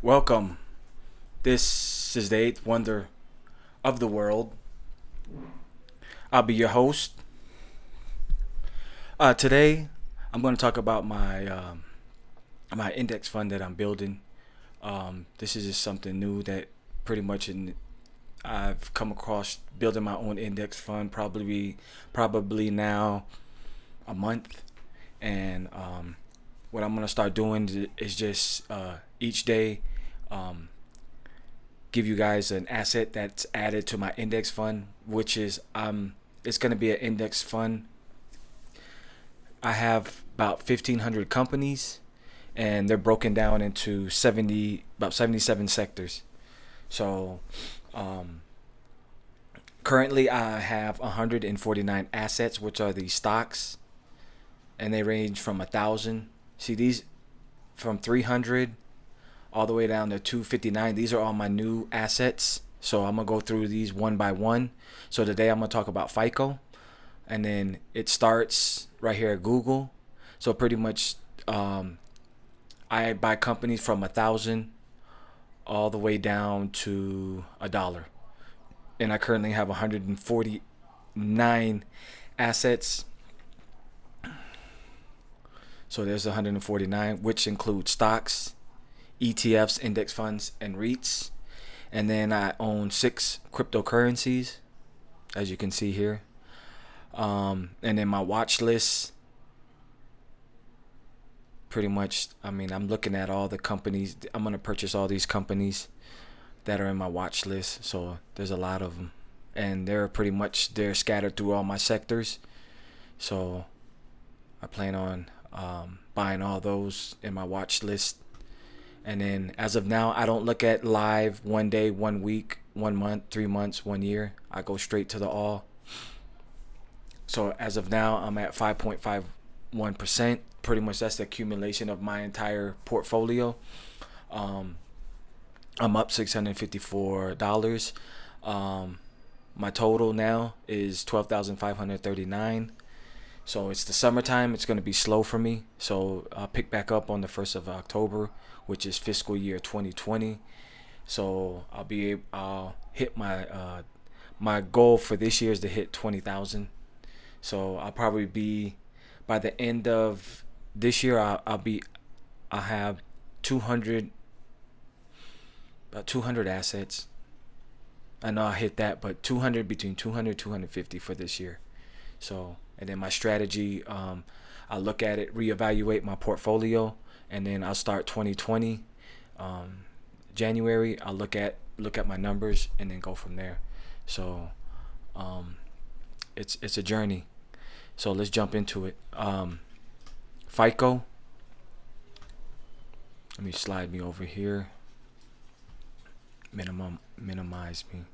Welcome. This is the eighth wonder of the world. I'll be your host. Today, I'm going to talk about my index fund that I'm building. This is just something new that pretty much I've come across building my own index fund probably now a month, and what I'm going to start doing is just each day. Um, Give you guys an asset that's added to my index fund, which is it's going to be an index fund. I have about 1,500 companies, and they're broken down into about 77 sectors. So um, currently, I have 149 assets, which are the stocks, and they range from 1,000. See these from 300 all the way down to 259. These are all my new assets. So I'm going to go through these one by one. So today I'm going to talk about FICO. And then it starts right here at Google. So pretty much I buy companies from 1,000 all the way down to $1. And I currently have 149 assets. So there's 149, which includes stocks, ETFs, index funds, and REITs. And then I own 6 cryptocurrencies, as you can see here. And then my watch list, pretty much, I'm looking at all the companies. I'm going to purchase all these companies that are in my watch list. So there's a lot of them. And they're scattered through all my sectors. So I plan on buying all those in my watch list. And then as of now, I don't look at live 1 day, 1 week, 1 month, 3 months, 1 year. I go straight to the all. So as of now, I'm at 5.51%. Pretty much that's the accumulation of my entire portfolio. I'm up $654. My total now is 12,539. So it's the summertime. It's going to be slow for me. So I'll pick back up on the 1st of October, which is fiscal year 2020. So I'll hit my goal for this year is to hit 20,000. So I'll probably be by the end of this year. I'll have 200 about 200 assets. I know I hit that, but 200 between 200 250 for this year. So and then my strategy, I look at it, reevaluate my portfolio, and then I'll start 2020 January. I'll look at my numbers and then go from there. So it's a journey. So let's jump into it. FICO. Let me slide me over here. Minimize me.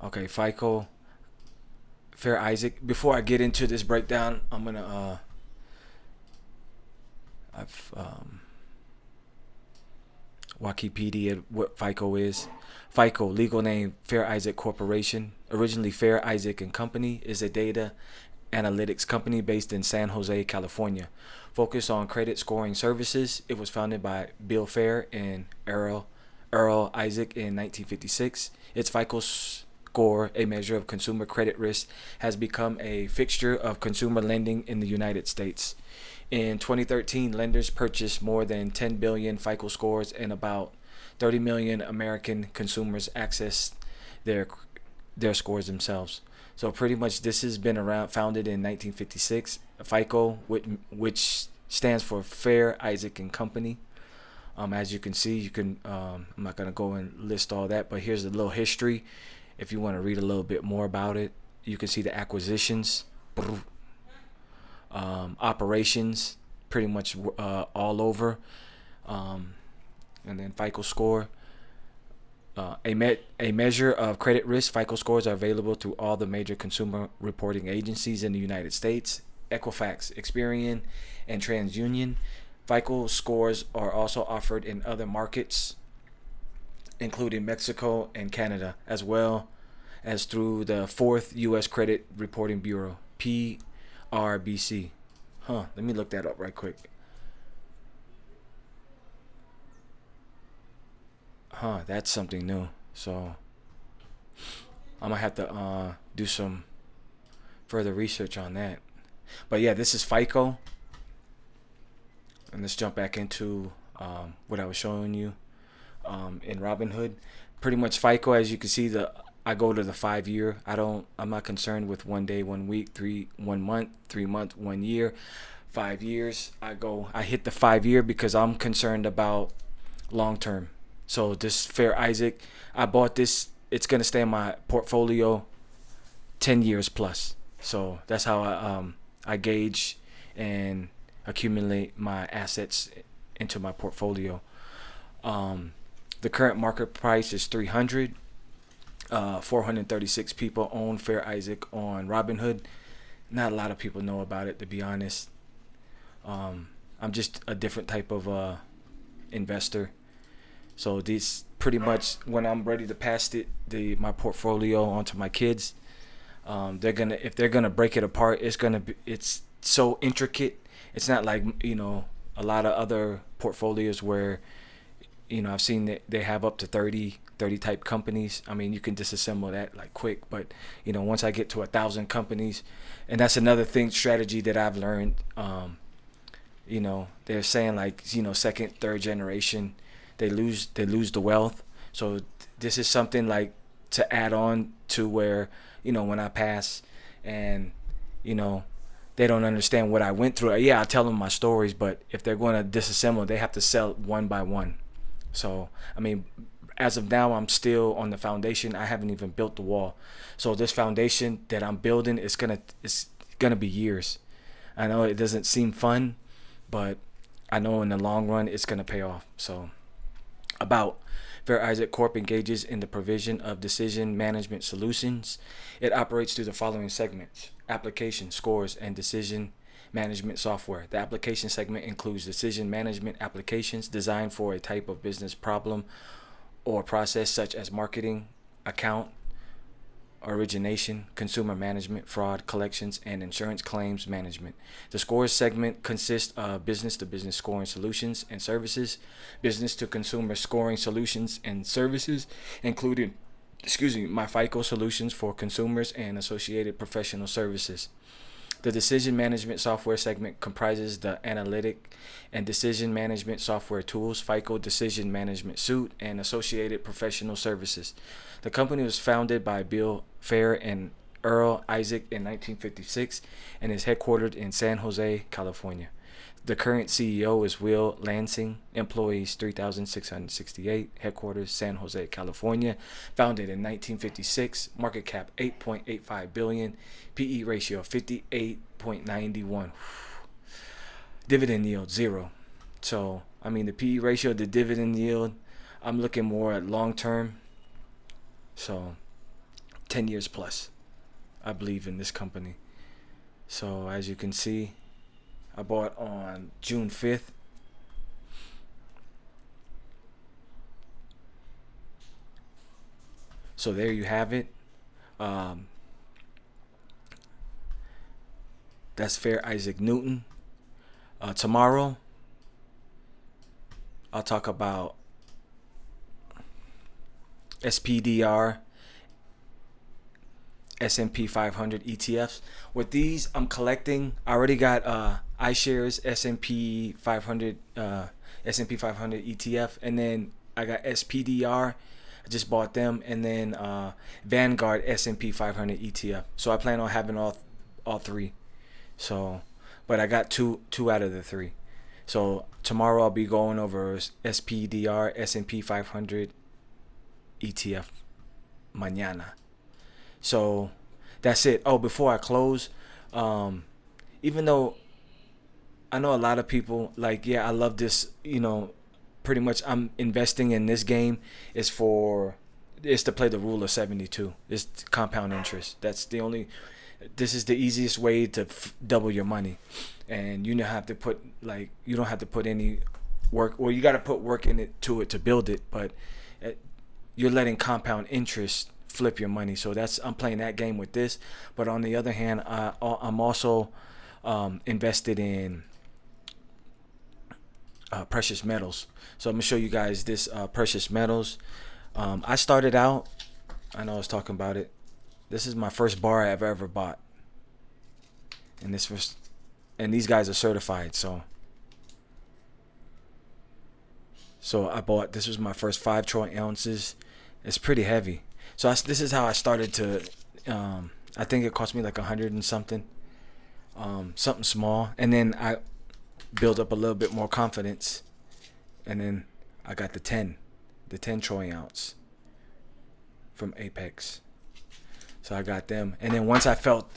Okay, FICO. Fair Isaac. Before I get into this breakdown, I'm gonna I've Wikipedia what FICO is. FICO, legal name Fair Isaac Corporation. Originally Fair Isaac and Company, is a data analytics company based in San Jose, California. Focused on credit scoring services. It was founded by Bill Fair and Earl Isaac in 1956. Its FICO score, a measure of consumer credit risk, has become a fixture of consumer lending in the United States. In 2013, lenders purchased more than 10 billion FICO scores, and about 30 million American consumers accessed their scores themselves. So pretty much this has been around, founded in 1956. FICO, which stands for Fair Isaac and Company. As you can see, I'm not gonna go and list all that, but here's a little history. If you want to read a little bit more about it, you can see the acquisitions, operations, pretty much all over, and then FICO score. A measure of credit risk. FICO scores are available through all the major consumer reporting agencies in the United States: Equifax, Experian, and TransUnion. FICO scores are also offered in other markets, including Mexico and Canada, as well as through the Fourth U.S. Credit Reporting Bureau, PRBC. Let me look that up right quick. Huh, that's something new. So I'm gonna have to do some further research on that. But yeah, this is FICO, and let's jump back into what I was showing you in Robinhood. Pretty much FICO, as you can see, the I go to the 5 year. I'm not concerned with 1 day, 1 week, 1 month, 3 month, 1 year, 5 years. I hit the 5 year because I'm concerned about long term. So this Fair Isaac, I bought this. It's gonna stay in my portfolio 10 years plus. So that's how I gauge and accumulate my assets into my portfolio. Um, the current market price is 300. 436 people own Fair Isaac on Robinhood. Not a lot of people know about it, to be honest. I'm just a different type of investor. So these pretty much when I'm ready to pass my portfolio onto my kids, if they're gonna break it apart, it's so intricate. It's not like a lot of other portfolios where I've seen that they have up to 30 type companies. I mean, you can disassemble that like quick, but once I get to 1,000 companies, and that's another strategy that I've learned. They're saying like second, third generation, they lose the wealth. So this is something like to add on to where when I pass, and they don't understand what I went through. Yeah, I tell them my stories, but if they're going to disassemble, they have to sell it one by one. So I mean, as of now, I'm still on the foundation. I haven't even built the wall. So this foundation that I'm building it's gonna be years. I know it doesn't seem fun, but I know in the long run it's gonna pay off. So about Fair Isaac Corp engages in the provision of decision management solutions. It operates through the following segments: application, scores, and decision management software. The application segment includes decision management applications designed for a type of business problem or process such as marketing, account origination, consumer management, fraud, collections, and insurance claims management. The scores segment consists of business-to-business scoring solutions and services, business-to-consumer scoring solutions and services, including my FICO solutions for consumers and associated professional services. The decision management software segment comprises the analytic and decision management software tools, FICO Decision Management Suite, and associated professional services. The company was founded by Bill Fair and Earl Isaac in 1956 and is headquartered in San Jose, California. The current CEO is Will Lansing. Employees 3,668. Headquarters San Jose, California. Founded in 1956. Market cap 8.85 billion. PE ratio 58.91. Dividend yield 0. So I mean the PE ratio, the dividend yield, I'm looking more at long term. So 10 years plus. I believe in this company. So as you can see, I bought on June 5th. So there you have it. That's Fair Isaac Newton. Tomorrow, I'll talk about SPDR, S&P 500 ETFs. With these, I'm collecting. I already got iShares S&P 500 ETF, and then I got SPDR. I just bought them, and then Vanguard S&P 500 ETF. So I plan on having all three. So, but I got two out of the three. So tomorrow I'll be going over SPDR S&P 500 ETF mañana. So that's it. Oh, before I close, even though I know a lot of people like, yeah, I love this, pretty much I'm investing in this game is to play the rule of 72. It's compound interest. This is the easiest way to double your money. And you don't have to put any work, or you got to put work in it to build it, but you're letting compound interest flip your money. So I'm playing that game with this. But on the other hand, I'm also invested in precious metals. So I'm gonna show you guys this precious metals. I started out, I know I was talking about it. This is my first bar I've ever bought, and this was, and these guys are certified. So I bought. This was my first 5 troy ounces. It's pretty heavy. So this is how I started to. I think it cost me like 100 and something, something small, and then I built up a little bit more confidence, and then I got the 10 troy ounce from Apex. So I got them, and then once I felt,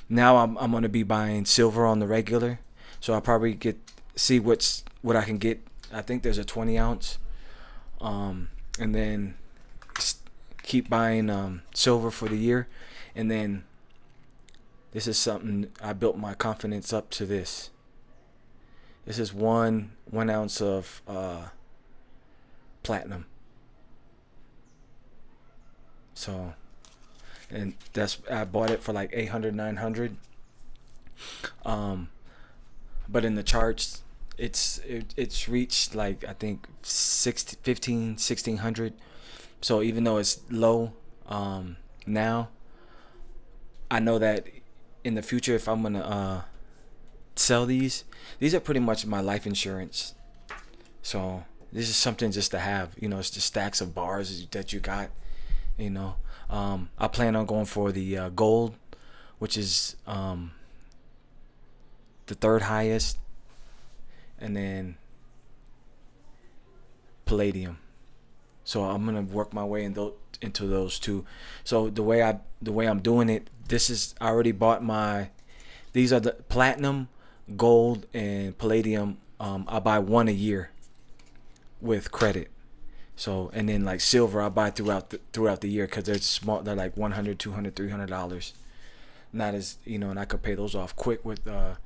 now I'm gonna be buying silver on the regular. So I'll probably see what I can get. I think there's a 20 ounce, and then keep buying silver for the year, and then this is something I built my confidence up to this. This is one ounce of platinum. So, and I bought it for like 800, 900. But in the charts, it's reached like, I think 15, 1600. So even though it's low now, I know that in the future, if I'm gonna sell these are pretty much my life insurance. So this is something just to have. It's just stacks of bars that you got. I plan on going for the gold, which is the third highest, and then palladium. So I'm gonna work my way into those two. So the way I'm doing it, I already bought these are the platinum, gold, and palladium. I buy one a year with credit. So, and then like silver, I buy throughout the year, because they're small. They're like $100, $200, $300. Not as and I could pay those off quick with the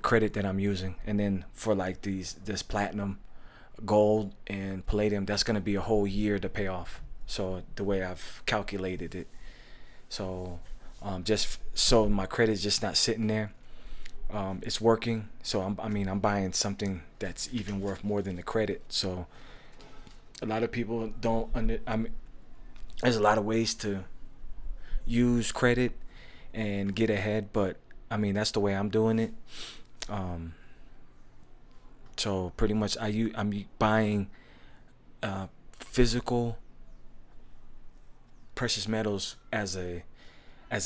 credit that I'm using. And then for like this platinum, gold, and palladium, that's gonna be a whole year to pay off. So the way I've calculated it, so just so my credit's just not sitting there. It's working. So I'm buying something that's even worth more than the credit. So a lot of people don't there's a lot of ways to use credit and get ahead, but that's the way I'm doing it. So pretty much I'm buying physical precious metals as a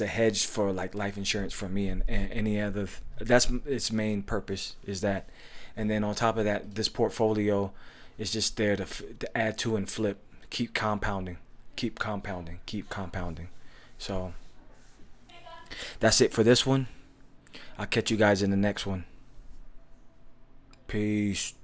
hedge for like life insurance for me, and any other. That's its main purpose, is that. And then on top of that, this portfolio is just there to add to and flip, keep compounding. So that's it for this one. I'll catch you guys in the next one. Peace.